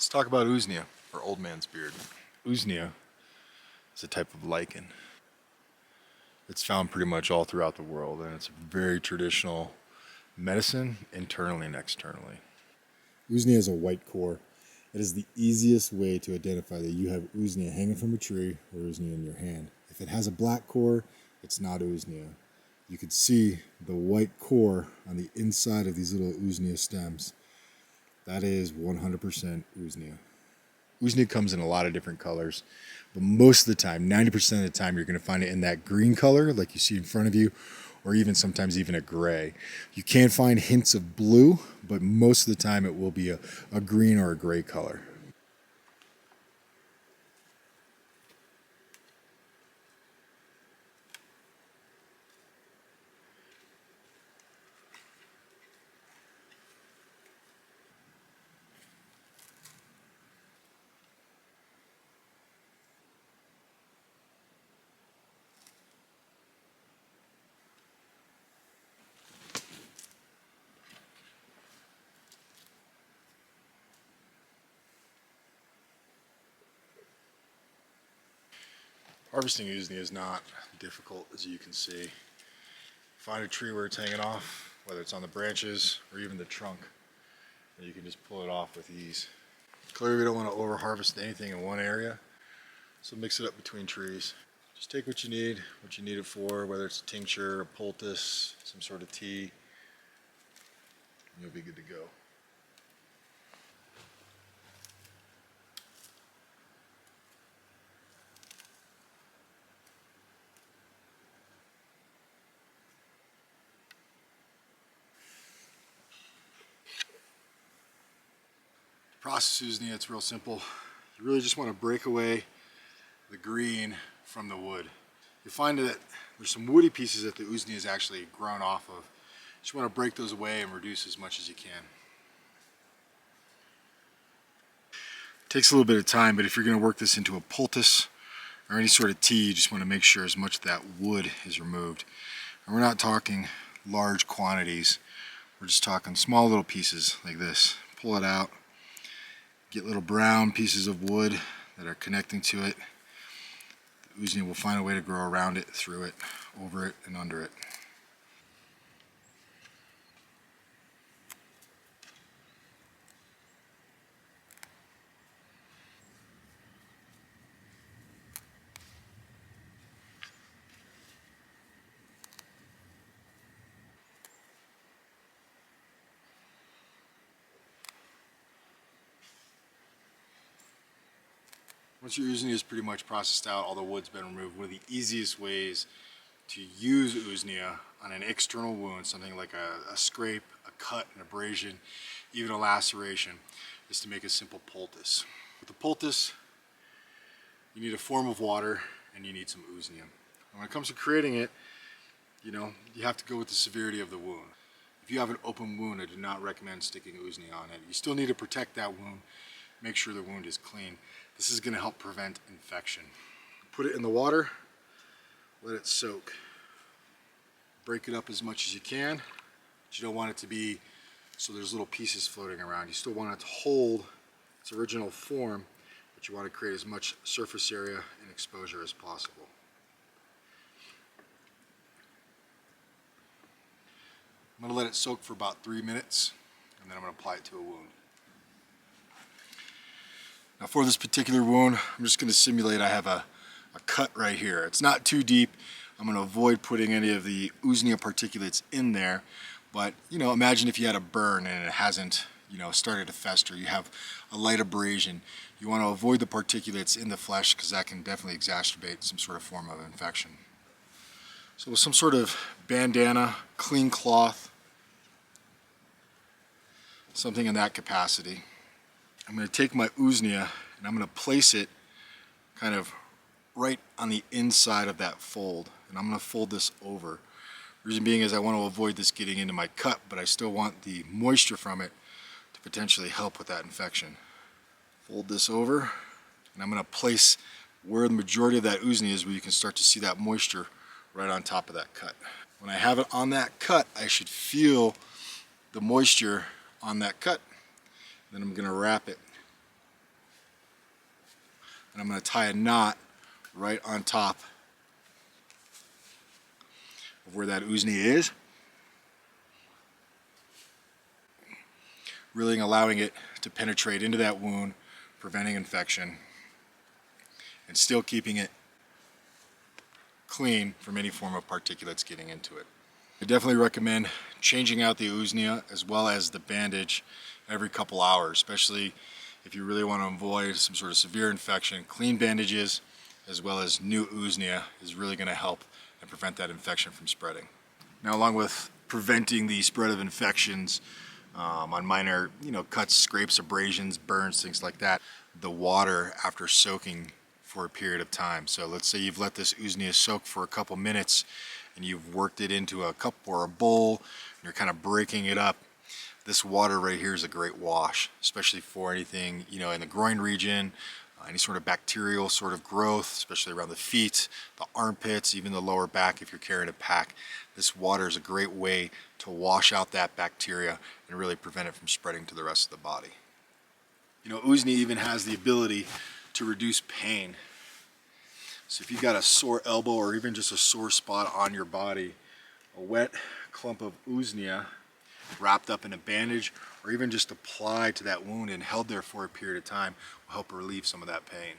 Let's talk about Usnea, or old man's beard. Usnea is a type of lichen. It's found pretty much all throughout the world, and it's a very traditional medicine internally and externally. Usnea is a white core. It is the easiest way to identify that you have Usnea hanging from a tree or Usnea in your hand. If it has a black core, it's not Usnea. You can see the white core on the inside of these little Usnea stems. That is 100% Usnea. Usnea comes in a lot of different colors, but most of the time, 90% of the time, you're going to find it in that green color like you see in front of you, or even sometimes even a gray. You can find hints of blue, but most of the time it will be a green or a gray color. Harvesting Usnea is not difficult, as you can see. Find a tree where it's hanging off, whether it's on the branches or even the trunk, and you can just pull it off with ease. Clearly we don't want to over harvest anything in one area, so mix it up between trees. Just take what you need it for, whether it's a tincture, a poultice, some sort of tea, and you'll be good to go. Process Usnea, it's real simple. You really just want to break away the green from the wood. You'll find that there's some woody pieces that the Usnea is actually grown off of. You just want to break those away and reduce as much as you can. It takes a little bit of time, but if you're going to work this into a poultice or any sort of tea, you just want to make sure as much of that wood is removed. And we're not talking large quantities. We're just talking small little pieces like this. Pull it out. Get little brown pieces of wood that are connecting to it. The Usnea will find a way to grow around it, through it, over it, and under it. Once your Usnea is pretty much processed out, all the wood's been removed, one of the easiest ways to use Usnea on an external wound, something like a scrape, a cut, an abrasion, even a laceration, is to make a simple poultice. With the poultice, you need a form of water and you need some Usnea. And when it comes to creating it, you have to go with the severity of the wound. If you have an open wound, I do not recommend sticking Usnea on it. You still need to protect that wound, make sure the wound is clean. This is going to help prevent infection. Put it in the water, let it soak. Break it up as much as you can, but you don't want it to be so there's little pieces floating around. You still want it to hold its original form, but you want to create as much surface area and exposure as possible. I'm going to let it soak for about 3 minutes, and then I'm going to apply it to a wound. Now for this particular wound, I'm just going to simulate I have a cut right here. It's not too deep. I'm going to avoid putting any of the Usnea particulates in there, but imagine if you had a burn and it hasn't started to fester. You have a light abrasion. You want to avoid the particulates in the flesh because that can definitely exacerbate some sort of form of infection. So with some sort of bandana, clean cloth, something in that capacity, I'm going to take my Usnea and I'm going to place it kind of right on the inside of that fold, and I'm going to fold this over. Reason being is I want to avoid this getting into my cut, but I still want the moisture from it to potentially help with that infection. Fold this over, and I'm going to place where the majority of that Usnea is, where you can start to see that moisture right on top of that cut. When I have it on that cut, I should feel the moisture on that cut. Then I'm going to wrap it And I'm going to tie a knot right on top of where that Usnea is, really allowing it to penetrate into that wound, preventing infection, and still keeping it clean from any form of particulates getting into it. I definitely recommend changing out the Usnea as well as the bandage every couple hours, especially if you really want to avoid some sort of severe infection. Clean bandages as well as new Usnea is really going to help and prevent that infection from spreading. Now, along with preventing the spread of infections on minor, cuts, scrapes, abrasions, burns, things like that, the water after soaking for a period of time. So let's say you've let this Usnea soak for a couple minutes and you've worked it into a cup or a bowl, and you're kind of breaking it up. This water right here is a great wash, especially for anything, in the groin region, any sort of bacterial sort of growth, especially around the feet, the armpits, even the lower back if you're carrying a pack. This water is a great way to wash out that bacteria and really prevent it from spreading to the rest of the body. Usnea even has the ability to reduce pain. So if you've got a sore elbow or even just a sore spot on your body, a wet clump of Usnea wrapped up in a bandage or even just applied to that wound and held there for a period of time will help relieve some of that pain.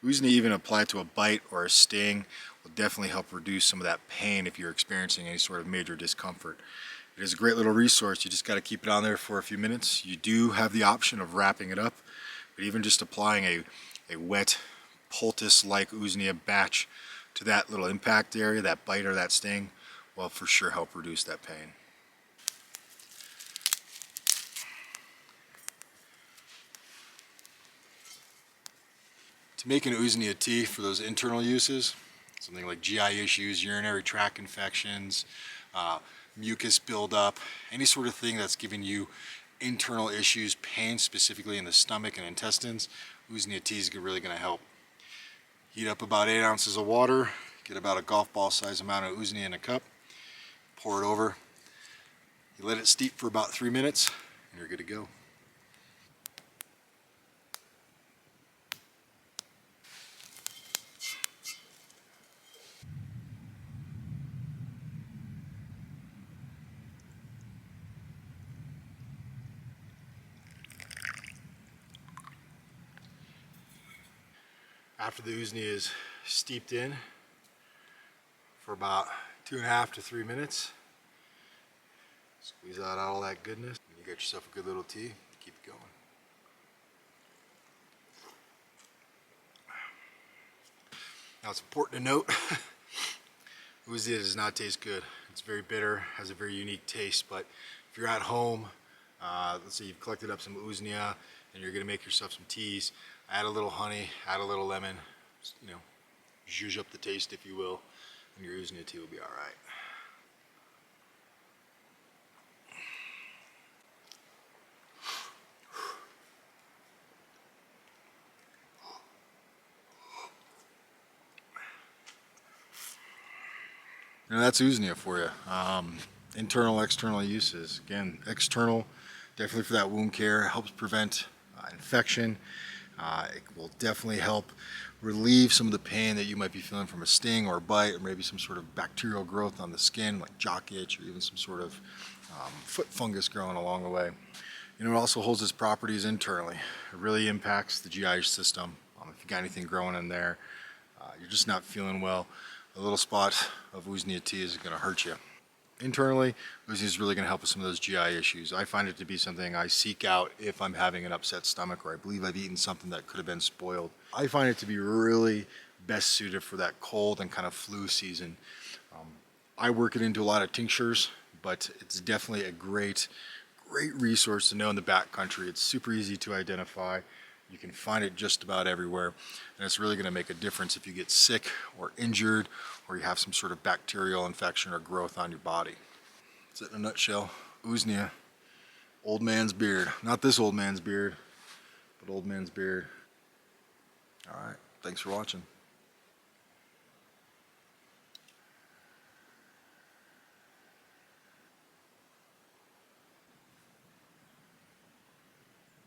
Usnea even applied to a bite or a sting will definitely help reduce some of that pain if you're experiencing any sort of major discomfort. It is a great little resource. You just got to keep it on there for a few minutes. You do have the option of wrapping it up, but even just applying a wet poultice-like Usnea batch to that little impact area, that bite or that sting, will for sure help reduce that pain. To make an Usnea tea for those internal uses, something like GI issues, urinary tract infections, mucus buildup, any sort of thing that's giving you internal issues, pain specifically in the stomach and intestines, Usnea tea is really going to help. Heat up about 8 ounces of water, get about a golf ball size amount of Usnea in a cup, pour it over. You let it steep for about 3 minutes and you're good to go. After the Usnea is steeped in for about 2.5 to 3 minutes, squeeze out all that goodness, and you got yourself a good little tea. Keep it going. Now it's important to note, Usnea does not taste good. It's very bitter, has a very unique taste, but if you're at home, let's say you've collected up some Usnea and you're gonna make yourself some teas, add a little honey, add a little lemon, zhuzh up the taste if you will, and your Usnea tea will be all right. That's Usnea for you. Internal, external uses. Again, external, definitely for that wound care, helps prevent infection. It will definitely help relieve some of the pain that you might be feeling from a sting or a bite, or maybe some sort of bacterial growth on the skin, like jock itch, or even some sort of foot fungus growing along the way. It also holds its properties internally. It really impacts the GI system. If you got anything growing in there, you're just not feeling well, a little spot of Usnea tea is going to hurt you. Internally, Usnea is really going to help with some of those GI issues. I find it to be something I seek out if I'm having an upset stomach or I believe I've eaten something that could have been spoiled. I find it to be really best suited for that cold and kind of flu season. I work it into a lot of tinctures, but it's definitely a great resource to know in the backcountry. It's super easy to identify. You can find it just about everywhere, and it's really going to make a difference if you get sick or injured or you have some sort of bacterial infection or growth on your body. That's it in a nutshell. Usnea, old man's beard. Not this old man's beard, but old man's beard. All right, thanks for watching.